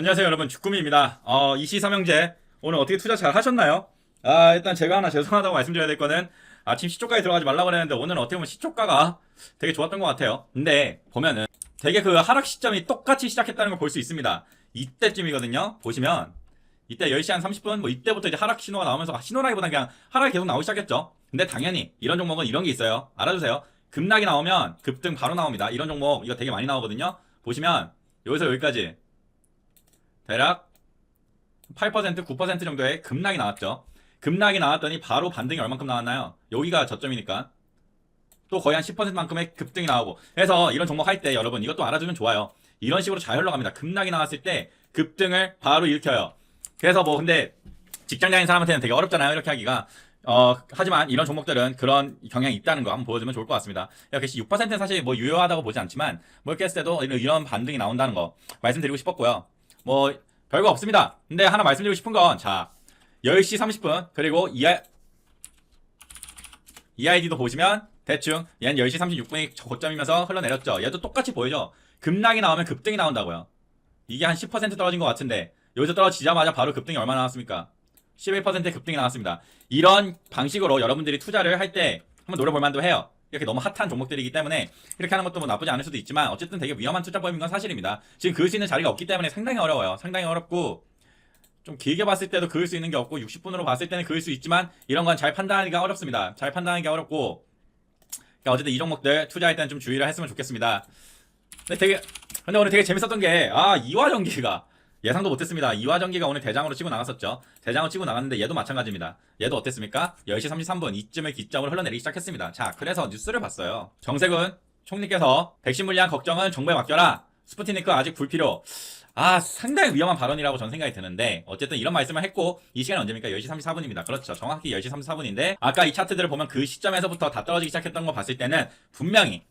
안녕하세요 여러분, 주꾸미입니다. 이시삼형제 오늘 어떻게 투자 잘 하셨나요? 일단 제가 하나 죄송하다고 말씀드려야 될 거는 아침 시초가에 들어가지 말라고 그랬는데 오늘은 어떻게 보면 시초가가 되게 좋았던 것 같아요. 근데 보면은 되게 그 하락 시점이 똑같이 시작했다는 걸 볼 수 있습니다. 이때쯤이거든요. 보시면 이때 10시 한 30분 뭐 이때부터 이제 하락 신호가 나오면서 신호라기보다는 그냥 하락이 계속 나오기 시작했죠. 근데 당연히 이런 종목은 이런 게 있어요. 알아주세요. 급락이 나오면 급등 바로 나옵니다. 이런 종목 이거 되게 많이 나오거든요. 보시면 여기서 여기까지 대략 8%, 9% 정도의 급락이 나왔죠. 급락이 나왔더니 바로 반등이 얼만큼 나왔나요? 여기가 저점이니까 또 거의 한 10%만큼의 급등이 나오고, 그래서 이런 종목 할 때 여러분 이것도 알아두면 좋아요. 이런 식으로 잘 흘러갑니다. 급락이 나왔을 때 급등을 바로 일으켜요. 그래서 뭐 근데 직장 다니는 사람한테는 되게 어렵잖아요, 이렇게 하기가. 하지만 이런 종목들은 그런 경향이 있다는 거 한번 보여주면 좋을 것 같습니다. 이렇게 6%는 사실 뭐 유효하다고 보지 않지만 뭐 이렇게 했을 때도 이런 반등이 나온다는 거 말씀드리고 싶었고요. 뭐 별거 없습니다. 근데 하나 말씀드리고 싶은 건, 자, 10시 30분 그리고 EID도 보시면 대충 얘는 10시 36분이 고점이면서 흘러내렸죠. 얘도 똑같이 보이죠. 급락이 나오면 급등이 나온다고요. 이게 한 10% 떨어진 것 같은데 여기서 떨어지자마자 바로 급등이 얼마 나왔습니까? 11%의 급등이 나왔습니다. 이런 방식으로 여러분들이 투자를 할 때 한번 노려볼 만도 해요. 이렇게 너무 핫한 종목들이기 때문에 이렇게 하는 것도 뭐 나쁘지 않을 수도 있지만 어쨌든 되게 위험한 투자법인 건 사실입니다. 지금 그을 수 있는 자리가 없기 때문에 상당히 어려워요. 상당히 어렵고 좀 길게 봤을 때도 그을 수 있는 게 없고 60분으로 봤을 때는 그을 수 있지만 이런 건 잘 판단하기가 어렵습니다. 잘 판단하기가 어렵고, 그러니까 어쨌든 이 종목들 투자할 때는 좀 주의를 했으면 좋겠습니다. 근데 오늘 되게 재밌었던 게 이화전기가 예상도 못했습니다. 이화전기가 오늘 대장으로 치고 나갔었죠. 대장으로 치고 나갔는데 얘도 마찬가지입니다. 얘도 어땠습니까? 10시 33분 이쯤을 기점으로 흘러내리기 시작했습니다. 자, 그래서 뉴스를 봤어요. 정세균 총리께서 백신 물량 걱정은 정부에 맡겨라. 스푸트니크 아직 불필요. 상당히 위험한 발언이라고 전 생각이 드는데, 어쨌든 이런 말씀을 했고, 이 시간이 언제입니까? 10시 34분입니다. 그렇죠. 정확히 10시 34분인데, 아까 이 차트들을 보면 그 시점에서부터 다 떨어지기 시작했던 거 봤을 때는 분명히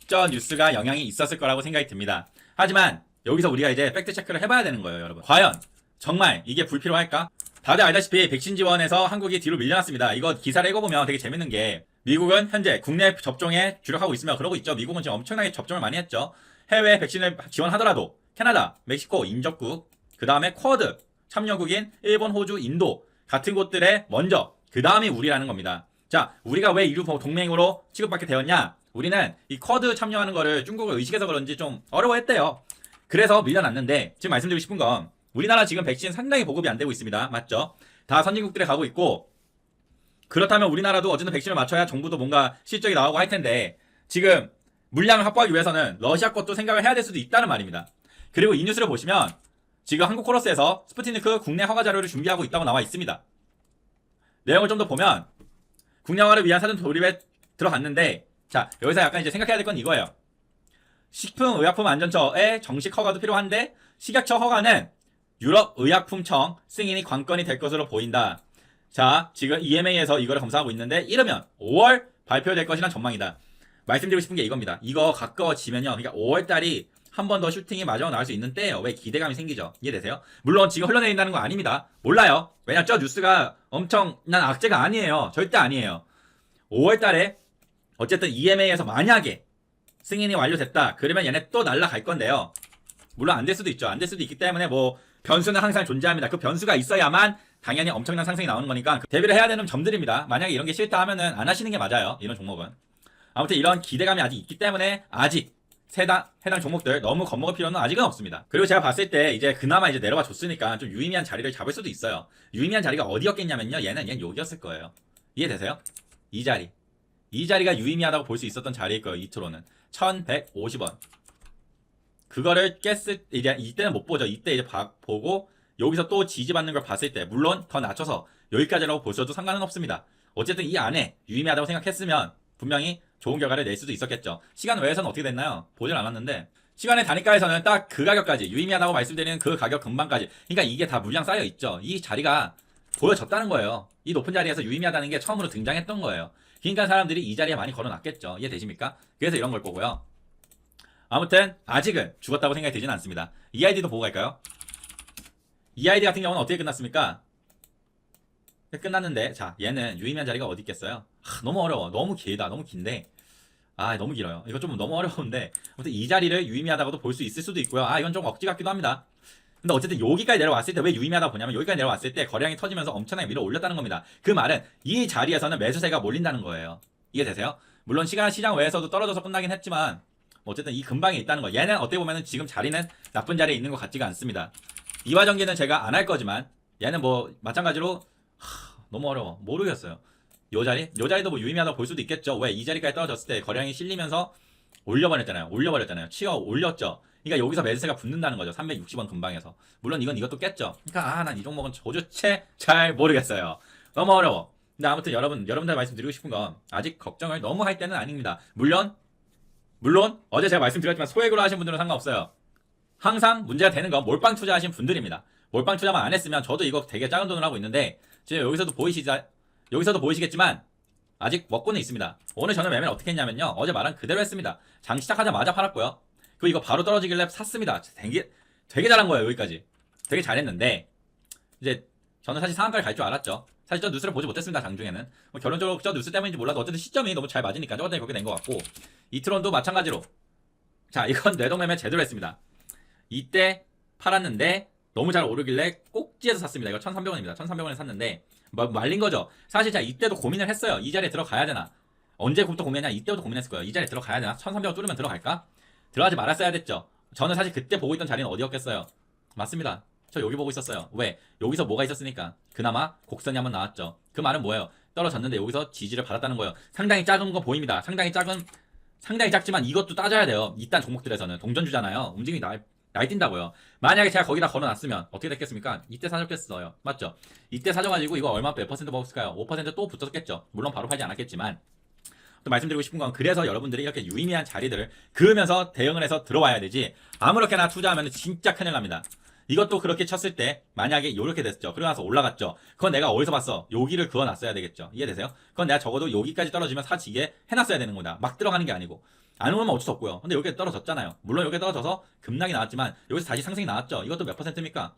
저 뉴스가 영향이 있었을 거라고 생각이 듭니다. 하지만 여기서 우리가 이제 팩트 체크를 해봐야 되는 거예요, 여러분. 과연 정말 이게 불필요할까? 다들 알다시피 백신 지원에서 한국이 뒤로 밀려났습니다. 이거 기사를 읽어보면 되게 재밌는 게, 미국은 현재 국내 접종에 주력하고 있으며 그러고 있죠. 미국은 지금 엄청나게 접종을 많이 했죠. 해외 백신을 지원하더라도 캐나다, 멕시코, 인접국, 그 다음에 쿼드 참여국인 일본, 호주, 인도 같은 곳들에 먼저, 그 다음이 우리라는 겁니다. 자, 우리가 왜 인류 동맹으로 취급받게 되었냐? 우리는 이 쿼드 참여하는 거를 중국을 의식해서 그런지 좀 어려워했대요. 그래서 밀려났는데, 지금 말씀드리고 싶은 건 우리나라 지금 백신 상당히 보급이 안 되고 있습니다. 맞죠? 다 선진국들에 가고 있고, 그렇다면 우리나라도 어쨌든 백신을 맞춰야 정부도 뭔가 실적이 나오고 할 텐데, 지금 물량을 확보하기 위해서는 러시아 것도 생각을 해야 될 수도 있다는 말입니다. 그리고 이 뉴스를 보시면 지금 한국코러스에서 스푸트니크 국내 허가 자료를 준비하고 있다고 나와 있습니다. 내용을 좀 더 보면 국내화를 위한 사전 조립에 들어갔는데, 자, 여기서 약간 이제 생각해야 될 건 이거예요. 식품의약품안전처의 정식 허가도 필요한데 식약처 허가는 유럽의약품청 승인이 관건이 될 것으로 보인다. 자, 지금 EMA에서 이거를 검사하고 있는데 이러면 5월 발표될 것이란 전망이다. 말씀드리고 싶은 게 이겁니다. 이거 가까워지면요, 그러니까 5월달이 한 번 더 슈팅이 마저 나올 수 있는 때예요. 왜 기대감이 생기죠? 이해되세요? 물론 지금 흘러내린다는 거 아닙니다. 몰라요. 왜냐, 저 뉴스가 엄청난 악재가 아니에요. 절대 아니에요. 5월달에 어쨌든 EMA에서 만약에 승인이 완료됐다, 그러면 얘네 또 날라갈 건데요. 물론 안 될 수도 있죠. 안 될 수도 있기 때문에 뭐 변수는 항상 존재합니다. 그 변수가 있어야만 당연히 엄청난 상승이 나오는 거니까 대비를 해야 되는 점들입니다. 만약에 이런 게 싫다 하면은 안 하시는 게 맞아요, 이런 종목은. 아무튼 이런 기대감이 아직 있기 때문에 아직 해당 종목들 너무 겁먹을 필요는 아직은 없습니다. 그리고 제가 봤을 때 이제 그나마 이제 내려와 줬으니까 좀 유의미한 자리를 잡을 수도 있어요. 유의미한 자리가 어디였겠냐면요, 얘는 여기였을 거예요. 이해되세요? 이 자리가 유의미하다고 볼 수 있었던 자리일 거예요. 이트로는 1150원. 그거를 깼을 이제 이때는 못 보죠. 이때 이제 보고 여기서 또 지지받는 걸 봤을 때, 물론 더 낮춰서 여기까지라고 보셔도 상관은 없습니다. 어쨌든 이 안에 유의미하다고 생각했으면 분명히 좋은 결과를 낼 수도 있었겠죠. 시간 외에서는 어떻게 됐나요? 보질 않았는데 시간의 단위가에서는 딱 그 가격까지, 유의미하다고 말씀드리는 그 가격 근방까지, 그러니까 이게 다 물량 쌓여 있죠. 이 자리가 보여졌다는 거예요. 이 높은 자리에서 유의미하다는 게 처음으로 등장했던 거예요. 그러니까 사람들이 이 자리에 많이 걸어놨겠죠. 이해되십니까? 그래서 이런 걸 거고요. 아무튼 아직은 죽었다고 생각이 들지는 않습니다. EID도 보고 갈까요? EID 같은 경우는 어떻게 끝났습니까? 끝났는데, 자, 얘는 유의미한 자리가 어디 있겠어요? 너무 어려워. 너무 길다. 너무 긴데 아, 너무 길어요. 이거 좀 너무 어려운데 아무튼 이 자리를 유의미하다고도 볼 수 있을 수도 있고요. 아, 이건 좀 억지 같기도 합니다. 근데 어쨌든 여기까지 내려왔을 때 왜 유의미하다고 보냐면 여기까지 내려왔을 때 거래량이 터지면서 엄청나게 밀어 올렸다는 겁니다. 그 말은 이 자리에서는 매수세가 몰린다는 거예요. 이해되세요? 물론 시장 외에서도 떨어져서 끝나긴 했지만 어쨌든 이 근방에 있다는 거. 얘는 어떻게 보면 지금 자리는 나쁜 자리에 있는 것 같지가 않습니다. 이화전기는 제가 안 할 거지만 얘는 뭐 마찬가지로 너무 어려워. 모르겠어요. 요 자리도 뭐 유의미하다고 볼 수도 있겠죠. 왜? 이 자리까지 떨어졌을 때 거래량이 실리면서 올려버렸잖아요. 치어 올렸죠. 그러니까 여기서 매수세가 붙는다는 거죠. 360원 근방에서. 물론 이것도 깼죠. 그러니까 난 이 종목은 저주체 잘 모르겠어요. 너무 어려워. 근데 아무튼 여러분들 말씀드리고 싶은 건 아직 걱정을 너무 할 때는 아닙니다. 물론 어제 제가 말씀드렸지만 소액으로 하신 분들은 상관없어요. 항상 문제가 되는 건 몰빵 투자하신 분들입니다. 몰빵 투자만 안 했으면 저도 이거 되게 작은 돈을 하고 있는데 지금 여기서도 보이시겠지만 아직 먹고는 있습니다. 오늘 저는 매매를 어떻게 했냐면요. 어제 말한 그대로 했습니다. 장 시작하자마자 팔았고요. 그리고 이거 바로 떨어지길래 샀습니다. 되게 잘한 거예요. 여기까지. 되게 잘했는데 이제 저는 사실 상한가를 갈 줄 알았죠. 사실 저 뉴스를 보지 못했습니다. 장중에는. 뭐 결론적으로 저 뉴스 때문인지 몰라도 어쨌든 시점이 너무 잘 맞으니까 저번에 그렇게 된 것 같고 이트론도 마찬가지로 자 이건 뇌동매매 제대로 했습니다. 이때 팔았는데 너무 잘 오르길래 꼭지에서 샀습니다. 이거 1,300원입니다. 1,300원에 샀는데 말린 거죠. 사실 제가 이때도 고민을 했어요. 이 자리에 들어가야 되나? 언제부터 고민했냐? 이때부터 고민했을 거예요. 이 자리에 들어가야 되나? 1,300원 뚫으면 들어갈까? 들어가지 말았어야 됐죠. 저는 사실 그때 보고 있던 자리는 어디였겠어요? 맞습니다. 저 여기 보고 있었어요. 왜? 여기서 뭐가 있었으니까. 그나마 곡선이 한번 나왔죠. 그 말은 뭐예요? 떨어졌는데 여기서 지지를 받았다는 거예요. 상당히 작은 거 보입니다. 상당히 작지만 이것도 따져야 돼요. 이딴 종목들에서는 동전주잖아요. 움직임이 날 뛴다고요. 만약에 제가 거기다 걸어놨으면 어떻게 됐겠습니까? 이때 사줬겠어요. 맞죠? 이때 사줘가지고 이거 얼마 몇 퍼센트 먹었을까요? 5%또 붙었겠죠. 물론 바로 팔지 않았겠지만 또 말씀드리고 싶은 건 그래서 여러분들이 이렇게 유의미한 자리들을 그으면서 대응을 해서 들어와야 되지 아무렇게나 투자하면 진짜 큰일 납니다. 이것도 그렇게 쳤을 때 만약에 요렇게 됐죠. 그러고 나서 올라갔죠. 그건 내가 어디서 봤어? 여기를 그어놨어야 되겠죠. 이해되세요? 그건 내가 적어도 여기까지 떨어지면 사지게 해놨어야 되는 겁니다. 막 들어가는 게 아니고. 안 오르면 어쩔 수 없고요. 근데 여기 떨어졌잖아요. 물론 여기 떨어져서 급락이 나왔지만 여기서 다시 상승이 나왔죠. 이것도 몇 퍼센트입니까?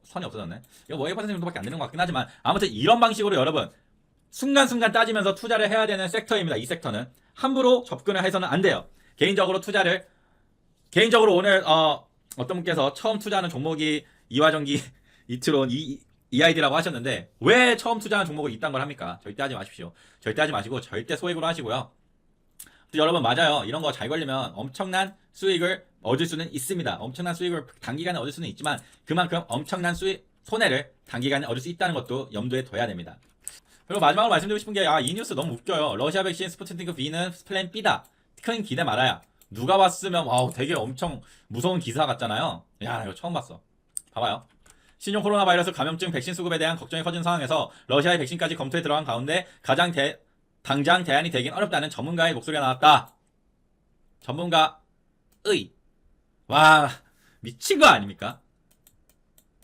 선이 없어졌네. 이거 뭐 1% 정도밖에 안 되는 것 같긴 하지만 아무튼 이런 방식으로 여러분 순간순간 따지면서 투자를 해야 되는 섹터입니다. 이 섹터는 함부로 접근을 해서는 안 돼요. 개인적으로 오늘 어떤 분께서 처음 투자하는 종목이 이화전기 이트론 EID라고 하셨는데 왜 처음 투자하는 종목을 이딴 걸 합니까? 절대 하지 마십시오. 절대 하지 마시고 절대 소액으로 하시고요. 또 여러분 맞아요. 이런 거 잘 걸리면 엄청난 수익을 얻을 수는 있습니다. 엄청난 수익을 단기간에 얻을 수는 있지만 그만큼 엄청난 손해를 단기간에 얻을 수 있다는 것도 염두에 둬야 됩니다. 그리고 마지막으로 말씀드리고 싶은 게 이 뉴스 너무 웃겨요. 러시아 백신 스푸트니크 V는 플랜 B다. 큰 기대 말아야. 누가 봤으면 되게 엄청 무서운 기사 같잖아요. 야 이거 처음 봤어. 봐봐요. 신종 코로나 바이러스 감염증 백신 수급에 대한 걱정이 커진 상황에서 러시아의 백신까지 검토에 들어간 가운데 당장 대안이 되긴 어렵다는 전문가의 목소리가 나왔다. 전문가의 와 미친 거 아닙니까?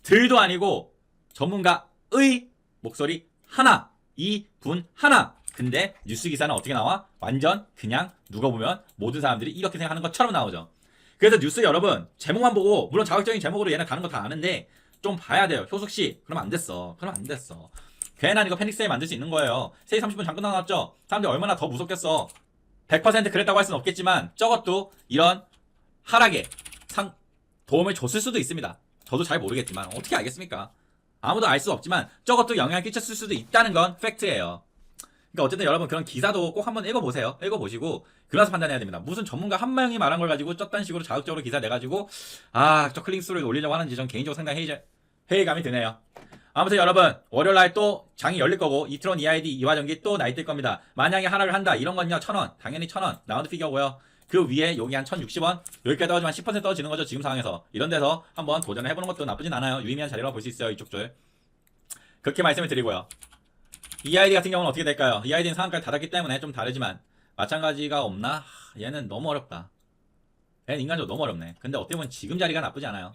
들도 아니고 전문가의 목소리 하나 이분 하나. 근데 뉴스 기사는 어떻게 나와? 완전 그냥 누가 보면 모든 사람들이 이렇게 생각하는 것처럼 나오죠. 그래서 뉴스 여러분 제목만 보고 물론 자극적인 제목으로 얘는 가는 거 다 아는데 좀 봐야 돼요. 효숙씨 그러면 안 됐어. 괜한 이거 패닉세일 만들 수 있는 거예요. 세일 30분 잠깐 나왔죠. 사람들이 얼마나 더 무섭겠어. 100% 그랬다고 할 수는 없겠지만 저것도 이런 하락에 도움을 줬을 수도 있습니다. 저도 잘 모르겠지만 어떻게 알겠습니까? 아무도 알 수 없지만 저것도 영향을 끼쳤을 수도 있다는 건 팩트예요. 그러니까 어쨌든 여러분 그런 기사도 꼭 한번 읽어보세요. 읽어보시고 그래서 판단해야 됩니다. 무슨 전문가 한 명이 말한 걸 가지고 쪘단 식으로 자극적으로 기사 내가지고 저 클릭수를 올리려고 하는지 전 개인적으로 상당히 회의감이 드네요. 아무튼 여러분 월요일날 또 장이 열릴 거고 이트론 EID 이화전기 또 나이뜰 겁니다. 만약에 하락을 한다 이런 건요 1,000원 당연히 1,000원 라운드 피겨고요. 그 위에 여기 한 1,060원 여기까지 떨어지면 10% 떨어지는 거죠. 지금 상황에서 이런 데서 한번 도전을 해보는 것도 나쁘진 않아요. 유의미한 자리라고 볼 수 있어요. 이쪽 줄 그렇게 말씀을 드리고요. EID 같은 경우는 어떻게 될까요? EID는 상한가를 닫았기 때문에 좀 다르지만 마찬가지가 없나? 얘는 너무 어렵다. 얘는 인간적으로 너무 어렵네. 근데 어떻게 보면 지금 자리가 나쁘지 않아요.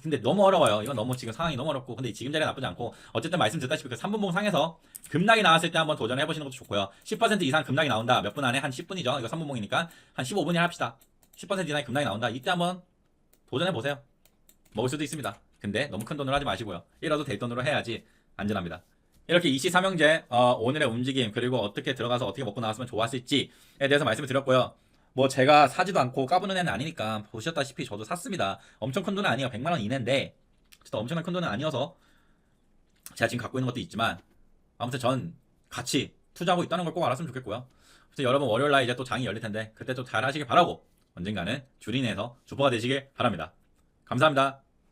근데 너무 어려워요. 이건 너무 지금 상황이 너무 어렵고 근데 지금 자리가 나쁘지 않고 어쨌든 말씀드렸다시피 그 3분봉 상에서 급락이 나왔을 때 한번 도전해 보시는 것도 좋고요. 10% 이상 급락이 나온다. 몇 분 안에 한 10분이죠. 이거 3분봉이니까 한 15분이나 합시다. 10% 이상의 급락이 나온다. 이때 한번 도전해 보세요. 먹을 수도 있습니다. 근데 너무 큰 돈으로 하지 마시고요. 이라도 될 돈으로 해야지 안전합니다. 이렇게 이씨 삼형제 오늘의 움직임 그리고 어떻게 들어가서 어떻게 먹고 나왔으면 좋았을지에 대해서 말씀을 드렸고요. 뭐 제가 사지도 않고 까부는 애는 아니니까 보셨다시피 저도 샀습니다. 엄청 큰 돈은 아니에요. 100만 원 이내인데 진짜 엄청난 큰 돈은 아니어서 제가 지금 갖고 있는 것도 있지만 아무튼 전 같이 투자하고 있다는 걸 꼭 알았으면 좋겠고요. 그래서 여러분 월요일 날 이제 또 장이 열릴 텐데 그때 또 잘 하시길 바라고 언젠가는 주린에서 주포가 되시길 바랍니다. 감사합니다.